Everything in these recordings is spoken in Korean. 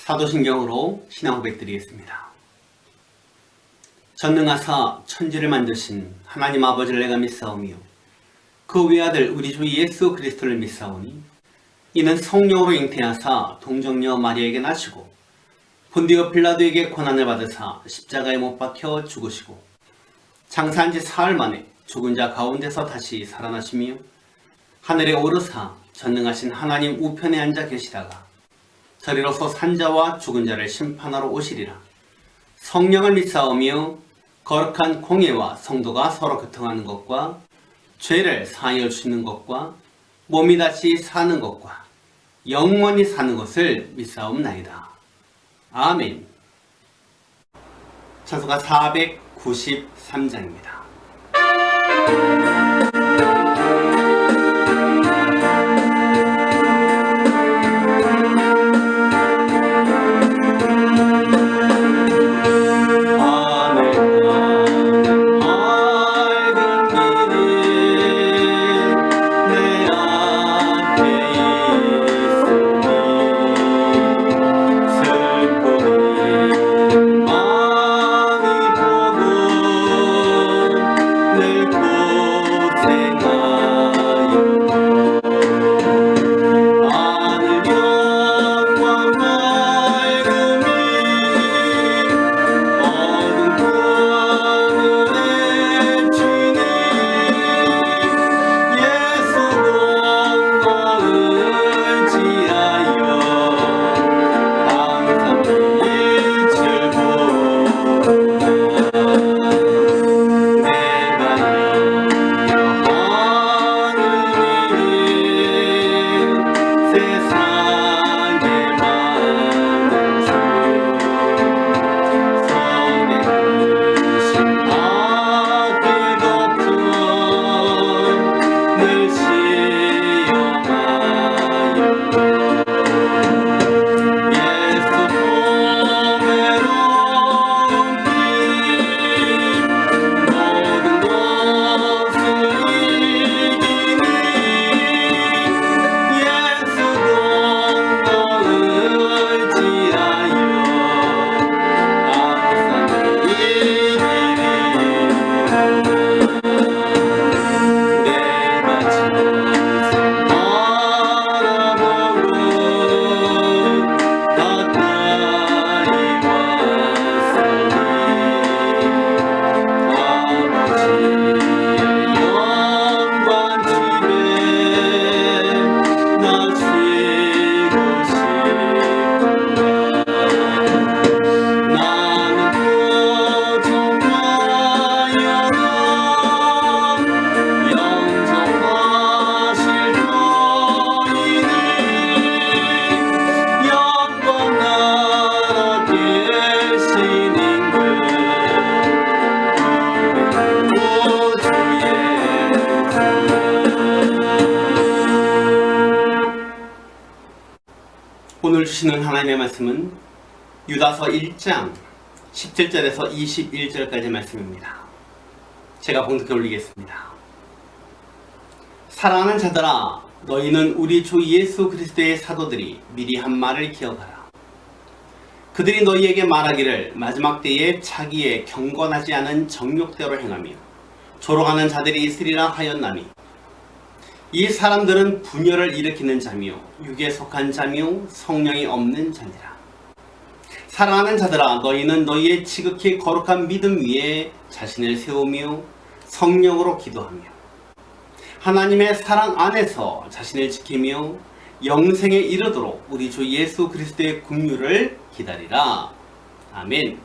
사도신경으로 신앙 고백드리겠습니다. 전능하사 천지를 만드신 하나님 아버지를 내가 믿사오며 그 외아들 우리 주 예수 그리스도를 믿사오니 이는 성령으로 잉태하사 동정녀 마리아에게 나시고 본디오 빌라도에게 고난을 받으사 십자가에 못 박혀 죽으시고 장사한 지 사흘 만에 죽은 자 가운데서 다시 살아나시며 하늘에 오르사 전능하신 하나님 우편에 앉아 계시다가 저리로서 산자와 죽은 자를 심판하러 오시리라. 성령을 믿사오며 거룩한 공예와 성도가 서로 교통하는 것과 죄를 사하여 주시는 것과 몸이 다시 사는 것과 영원히 사는 것을 믿사옵나이다. 아멘. 찬송가 493장입니다. 오늘 주시는 하나님의 말씀은 유다서 1장 17절에서 21절까지 말씀입니다. 제가 봉독해 올리겠습니다. 사랑하는 자들아, 너희는 우리 주 예수 그리스도의 사도들이 미리 한 말을 기억하라. 그들이 너희에게 말하기를 마지막 때에 자기의 경건하지 않은 정욕대로 행하며 조롱하는 자들이 있으리라 하였나니 이 사람들은 분열을 일으키는 자며 육에 속한 자며 성령이 없는 자니라. 사랑하는 자들아, 너희는 너희의 지극히 거룩한 믿음 위에 자신을 세우며 성령으로 기도하며 하나님의 사랑 안에서 자신을 지키며 영생에 이르도록 우리 주 예수 그리스도의 긍휼을 기다리라. 아멘.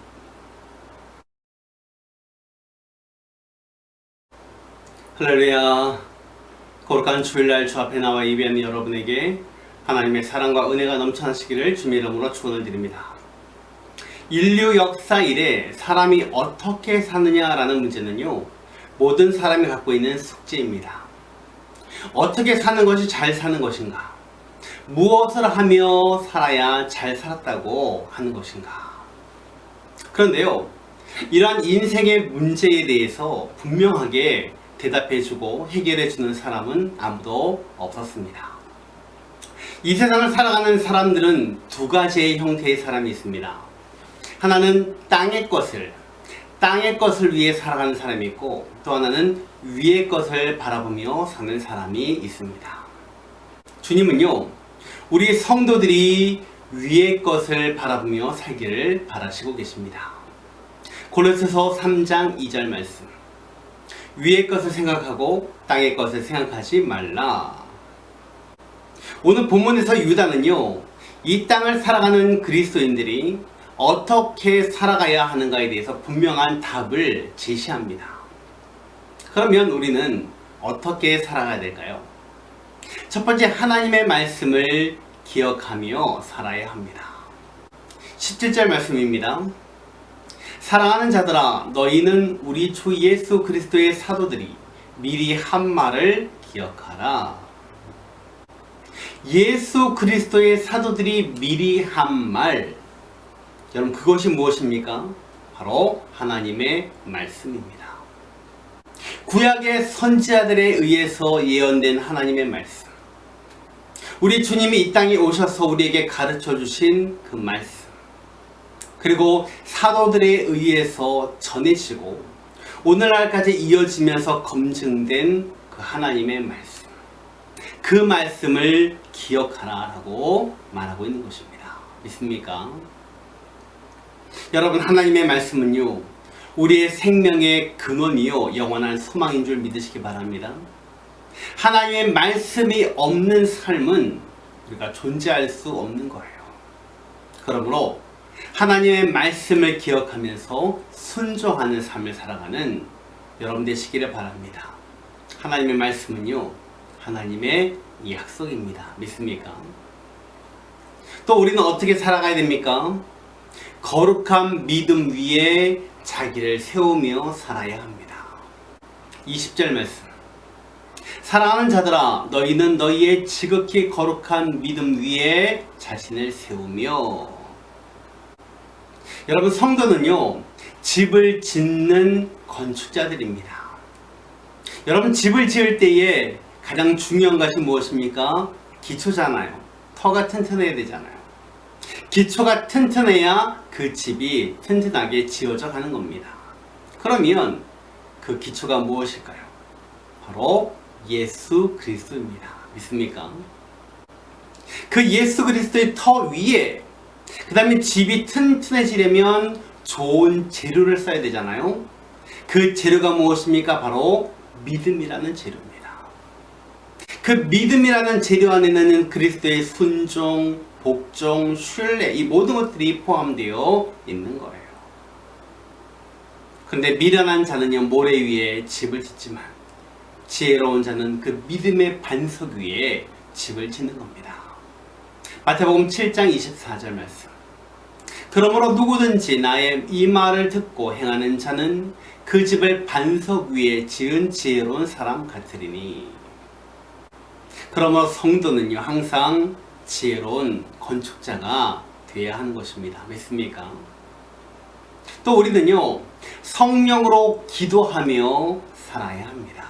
할렐루야. 거룩한 주일날 주 앞에 나와 예배하는 여러분에게 하나님의 사랑과 은혜가 넘쳐나시기를 주님의 이름으로 축원을 드립니다. 인류 역사 이래 사람이 어떻게 사느냐라는 문제는요, 모든 사람이 갖고 있는 숙제입니다. 어떻게 사는 것이 잘 사는 것인가? 무엇을 하며 살아야 잘 살았다고 하는 것인가? 그런데요, 이러한 인생의 문제에 대해서 분명하게 대답해주고 해결해주는 사람은 아무도 없었습니다. 이 세상을 살아가는 사람들은 두 가지의 형태의 사람이 있습니다. 하나는 땅의 것을 위해 살아가는 사람이 있고, 또 하나는 위의 것을 바라보며 사는 사람이 있습니다. 주님은요, 우리 성도들이 위의 것을 바라보며 살기를 바라시고 계십니다. 고린도서 3장 2절 말씀. 위의 것을 생각하고 땅의 것을 생각하지 말라. 오늘 본문에서 유다는요, 이 땅을 살아가는 그리스도인들이 어떻게 살아가야 하는가에 대해서 분명한 답을 제시합니다. 그러면 우리는 어떻게 살아가야 될까요? 첫 번째, 하나님의 말씀을 기억하며 살아야 합니다. 17절 말씀입니다. 사랑하는 자들아, 너희는 우리 주 예수 그리스도의 사도들이 미리 한 말을 기억하라. 예수 그리스도의 사도들이 미리 한 말, 여러분 그것이 무엇입니까? 바로 하나님의 말씀입니다. 구약의 선지자들에 의해서 예언된 하나님의 말씀, 우리 주님이 이 땅에 오셔서 우리에게 가르쳐 주신 그 말씀, 그리고 사도들에 의해서 전해지고 오늘날까지 이어지면서 검증된 그 하나님의 말씀, 그 말씀을 기억하라 라고 말하고 있는 것입니다. 믿습니까? 여러분, 하나님의 말씀은요, 우리의 생명의 근원이요 영원한 소망인 줄 믿으시기 바랍니다. 하나님의 말씀이 없는 삶은 우리가 존재할 수 없는 거예요. 그러므로 하나님의 말씀을 기억하면서 순종하는 삶을 살아가는 여러분 되시기를 바랍니다. 하나님의 말씀은요, 하나님의 약속입니다. 믿습니까? 또 우리는 어떻게 살아가야 됩니까? 거룩한 믿음 위에 자기를 세우며 살아야 합니다. 20절 말씀. 사랑하는 자들아, 너희는 너희의 지극히 거룩한 믿음 위에 자신을 세우며. 여러분, 성도는요, 집을 짓는 건축자들입니다. 여러분, 집을 지을 때에 가장 중요한 것이 무엇입니까? 기초잖아요. 터가 튼튼해야 되잖아요. 기초가 튼튼해야 그 집이 튼튼하게 지어져 가는 겁니다. 그러면 그 기초가 무엇일까요? 바로 예수 그리스도입니다. 믿습니까? 그 예수 그리스도의 터 위에, 그 다음에 집이 튼튼해지려면 좋은 재료를 써야 되잖아요. 그 재료가 무엇입니까? 바로 믿음이라는 재료입니다. 그 믿음이라는 재료 안에는 그리스도의 순종, 복종, 신뢰, 이 모든 것들이 포함되어 있는 거예요. 그런데 미련한 자는요, 모래 위에 집을 짓지만 지혜로운 자는 그 믿음의 반석 위에 집을 짓는 겁니다. 마태복음 7장 24절 말씀. 그러므로 누구든지 나의 이 말을 듣고 행하는 자는 그 집을 반석 위에 지은 지혜로운 사람 같으리니. 그러므로 성도는요, 항상 지혜로운 건축자가 되어야 하는 것입니다. 믿습니까? 또 우리는요, 성령으로 기도하며 살아야 합니다.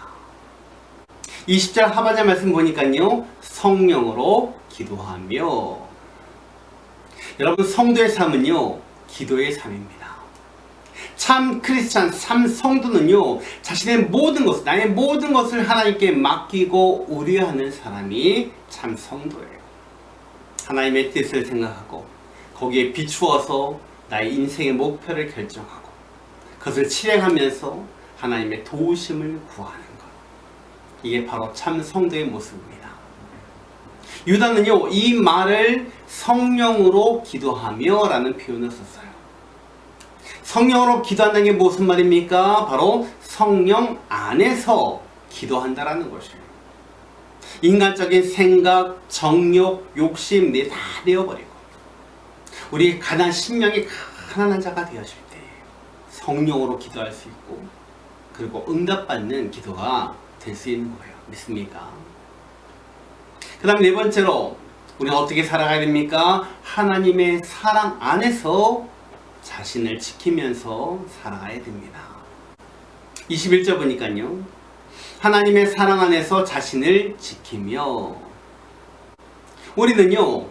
20절 하반절 말씀 보니까요, 성령으로 기도하며. 여러분, 성도의 삶은요, 기도의 삶입니다. 참 크리스찬, 참 성도는요, 자신의 모든 것, 나의 모든 것을 하나님께 맡기고 의뢰하는 사람이 참 성도예요. 하나님의 뜻을 생각하고 거기에 비추어서 나의 인생의 목표를 결정하고 그것을 실행하면서 하나님의 도우심을 구하는 것, 이게 바로 참 성도의 모습입니다. 유다는요, 이 말을 성령으로 기도하며 라는 표현을 썼어요. 성령으로 기도한다는 게 무슨 말입니까? 바로 성령 안에서 기도한다라는 것이에요. 인간적인 생각, 정욕, 욕심 다 내어버리고 우리 가난 심령이 가난한 자가 되어질 때 성령으로 기도할 수 있고, 그리고 응답받는 기도가 될 수 있는 거예요. 믿습니까? 그 다음 네 번째로 우리는 어떻게 살아가야 됩니까? 하나님의 사랑 안에서 자신을 지키면서 살아가야 됩니다. 21절 보니까요, 하나님의 사랑 안에서 자신을 지키며. 우리는요,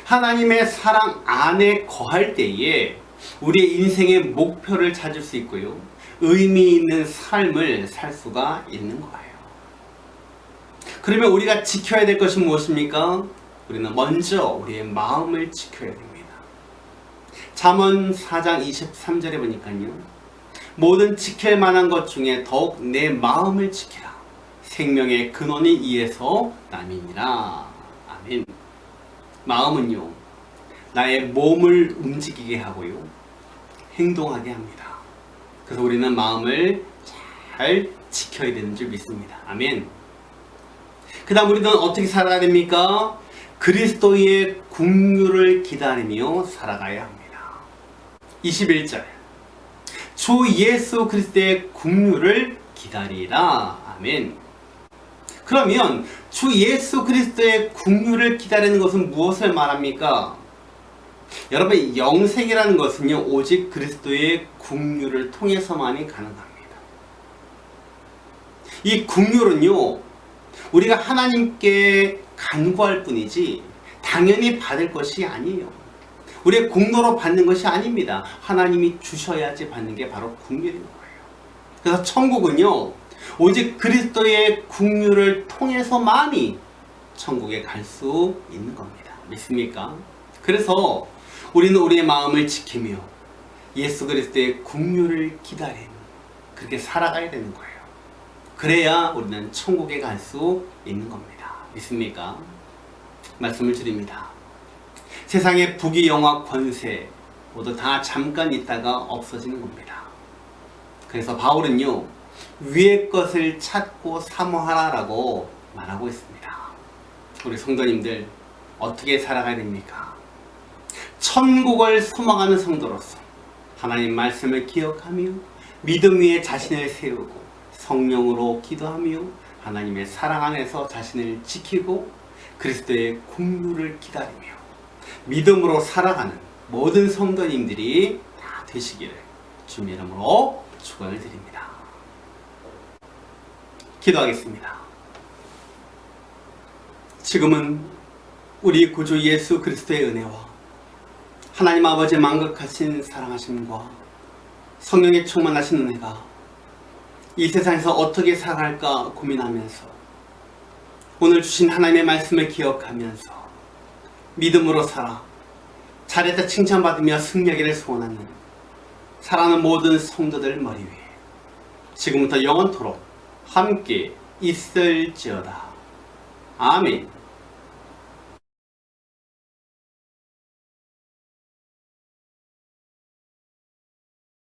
하나님의 사랑 안에 거할 때에 우리의 인생의 목표를 찾을 수 있고요, 의미 있는 삶을 살 수가 있는 거예요. 그러면 우리가 지켜야 될 것이 무엇입니까? 우리는 먼저 우리의 마음을 지켜야 됩니다. 잠언 4장 23절에 보니까요, 모든 지킬 만한 것 중에 더욱 내 마음을 지키라. 생명의 근원이 이에서 남이니라. 아멘. 마음은요, 나의 몸을 움직이게 하고요, 행동하게 합니다. 그래서 우리는 마음을 잘 지켜야 되는 줄 믿습니다. 아멘. 그 다음 우리는 어떻게 살아야 됩니까? 그리스도의 국류를 기다리며 살아가야 합니다. 21절, 주 예수 그리스도의 국류를 기다리라. 아멘. 그러면 주 예수 그리스도의 국류를 기다리는 것은 무엇을 말합니까? 여러분, 영생이라는 것은요, 오직 그리스도의 국류를 통해서만이 가능합니다. 이 국류는요, 우리가 하나님께 간구할 뿐이지 당연히 받을 것이 아니에요. 우리의 공로로 받는 것이 아닙니다. 하나님이 주셔야지 받는 게 바로 국류인 거예요. 그래서 천국은요, 오직 그리스도의 국류를 통해서만이 천국에 갈 수 있는 겁니다. 믿습니까? 그래서 우리는 우리의 마음을 지키며 예수 그리스도의 국류를 기다리는, 그렇게 살아가야 되는 거예요. 그래야 우리는 천국에 갈 수 있는 겁니다. 믿습니까? 말씀을 드립니다. 세상의 부귀 영화 권세 모두 다 잠깐 있다가 없어지는 겁니다. 그래서 바울은요, 위의 것을 찾고 사모하라라고 말하고 있습니다. 우리 성도님들, 어떻게 살아가야 됩니까? 천국을 소망하는 성도로서 하나님 말씀을 기억하며 믿음 위에 자신을 세우고 성령으로 기도하며 하나님의 사랑 안에서 자신을 지키고 그리스도의 국류를 기다리며 믿음으로 살아가는 모든 성도님들이 다 되시기를 주님 이름으로 축원을 드립니다. 기도하겠습니다. 지금은 우리 구주 예수 그리스도의 은혜와 하나님 아버지의 만극하신 사랑하심과 성령의 충만하신 은혜가 이 세상에서 어떻게 살아갈까 고민하면서 오늘 주신 하나님의 말씀을 기억하면서 믿음으로 살아 잘했다 칭찬받으며 승리하기를 소원하는 사랑하는 모든 성도들 머리 위에 지금부터 영원토록 함께 있을지어다. 아멘.